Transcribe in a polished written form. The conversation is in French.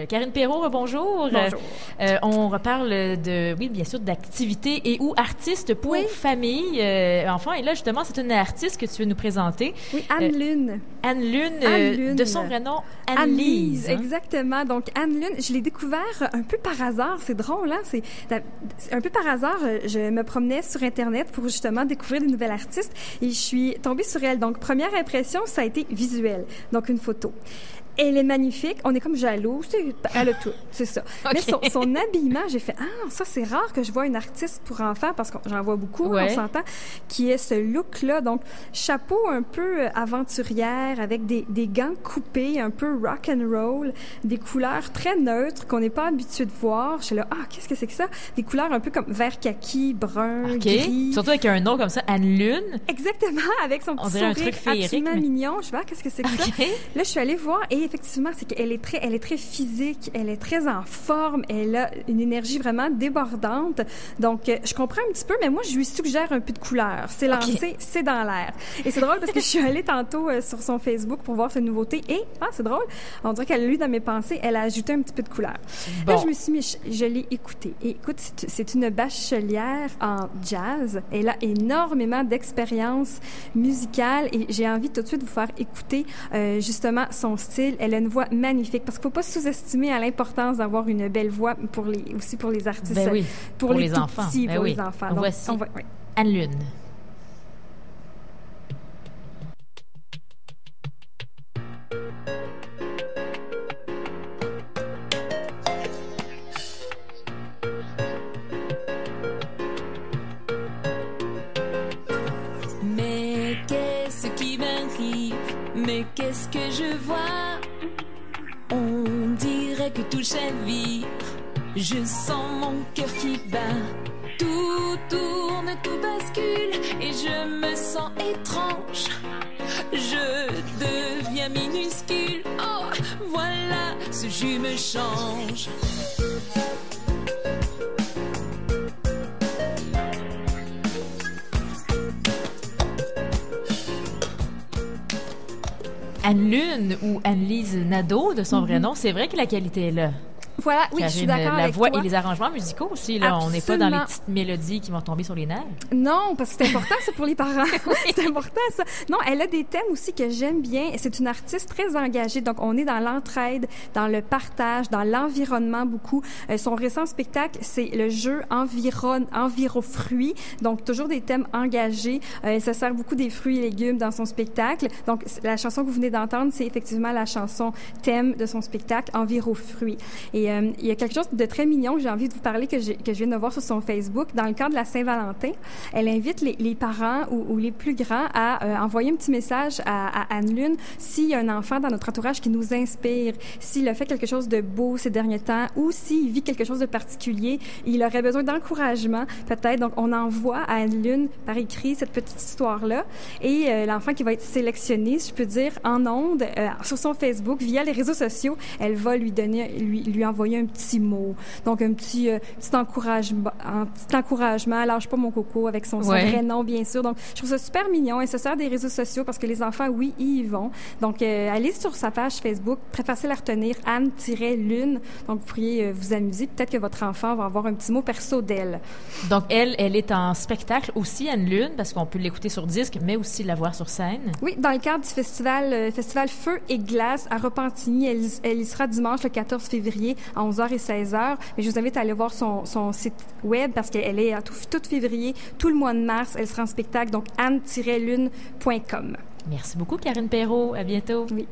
Karine Perrault, bonjour. Bonjour. On reparle oui, bien sûr, d'activités et ou artistes pour famille, enfants. Et là, justement, c'est une artiste que tu veux nous présenter. Oui, Anne Lune. Anne Lune, de son vrai nom, Anne-Lise. Exactement. Donc, Anne Lune, je l'ai découvert un peu par hasard. C'est drôle, hein? C'est un peu par hasard. Je me promenais sur Internet pour justement découvrir des nouvelles artistes et je suis tombée sur elle. Donc, première impression, ça a été visuel. Donc, une photo. Elle est magnifique. On est comme jaloux. Elle a tout. C'est ça. Okay. Mais son habillement, j'ai fait, ça, c'est rare que je vois une artiste pour enfants parce que j'en vois beaucoup, on s'entend, qui est ce look-là. Donc, chapeau un peu aventurière avec des gants coupés, un peu rock and roll, des couleurs très neutres qu'on n'est pas habitué de voir. Je suis là, qu'est-ce que c'est que ça? Des couleurs un peu comme vert kaki, brun, gris. Surtout avec un nom comme ça, Anne Lune. Exactement, avec son petit sourire absolument mignon. Je vois, qu'est-ce que c'est que ça? Là, je suis allée voir et effectivement, c'est qu'elle est très physique, elle est très en forme, elle a une énergie vraiment débordante. Donc, je comprends un petit peu, mais moi, je lui suggère un peu de couleur. C'est lancé, c'est dans l'air. Et c'est drôle parce que je suis allée tantôt sur son Facebook pour voir sa nouveauté et, c'est drôle, on dirait qu'elle a lu dans mes pensées, elle a ajouté un petit peu de couleur. Bon. Là, je me suis mis, je l'ai écoutée. Et écoute, c'est une bachelière en jazz. Elle a énormément d'expérience musicale et j'ai envie tout de suite de vous faire écouter justement son style. Elle a une voix magnifique parce qu'il ne faut pas sous-estimer à l'importance d'avoir une belle voix aussi pour les artistes. Ben oui, pour les enfants. Petits, pour les enfants. Donc, voici Anne Lune. Mais qu'est-ce qui m'arrive? Mais qu'est-ce que je vois? On dirait que tout chavire. Je sens mon cœur qui bat. Tout tourne, tout bascule et je me sens étrange. Je deviens minuscule. Oh, voilà, ce jus me change. Anne Lune ou Anne-Lise Nadeau, de son vrai nom, c'est vrai que la qualité est là. Voilà, oui, je suis d'accord avec toi. La voix et les arrangements musicaux aussi, là. On n'est pas dans les petites mélodies qui vont tomber sur les nerfs. Non, parce que c'est important, ça, pour les parents. C'est important, ça. Non, elle a des thèmes aussi que j'aime bien. C'est une artiste très engagée. Donc, on est dans l'entraide, dans le partage, dans l'environnement beaucoup. Son récent spectacle, c'est le jeu Enviro-fruits. Donc, toujours des thèmes engagés. Elle se sert beaucoup des fruits et légumes dans son spectacle. Donc, la chanson que vous venez d'entendre, c'est effectivement la chanson thème de son spectacle, Enviro-fruits. Et il y a quelque chose de très mignon que j'ai envie de vous parler que je viens de voir sur son Facebook. Dans le cadre de la Saint-Valentin, elle invite les parents ou les plus grands à envoyer un petit message à Anne Lune s'il y a un enfant dans notre entourage qui nous inspire, s'il a fait quelque chose de beau ces derniers temps ou s'il vit quelque chose de particulier, il aurait besoin d'encouragement peut-être. Donc, on envoie à Anne Lune par écrit cette petite histoire-là et l'enfant qui va être sélectionné, si je peux dire, en ondes, sur son Facebook, via les réseaux sociaux, elle va lui envoyer un petit mot. Donc, un petit encouragement. Lâche pas mon coco avec son vrai nom, bien sûr. Donc, je trouve ça super mignon. Elle se sert des réseaux sociaux parce que les enfants, oui, ils y vont. Donc, allez sur sa page Facebook. Très facile à retenir. Anne-Lune. Donc, vous pourriez vous amuser. Peut-être que votre enfant va avoir un petit mot perso d'elle. Donc, elle est en spectacle aussi, Anne Lune, parce qu'on peut l'écouter sur disque, mais aussi la voir sur scène. Oui, dans le cadre du festival Feu et Glace à Repentigny. Elle y sera dimanche, le 14 février, à 11h et 16h. Mais je vous invite à aller voir son site web parce qu'elle est tout février, tout le mois de mars. Elle sera en spectacle, donc anne-lune.com. Merci beaucoup, Karine Perrault. À bientôt. Oui.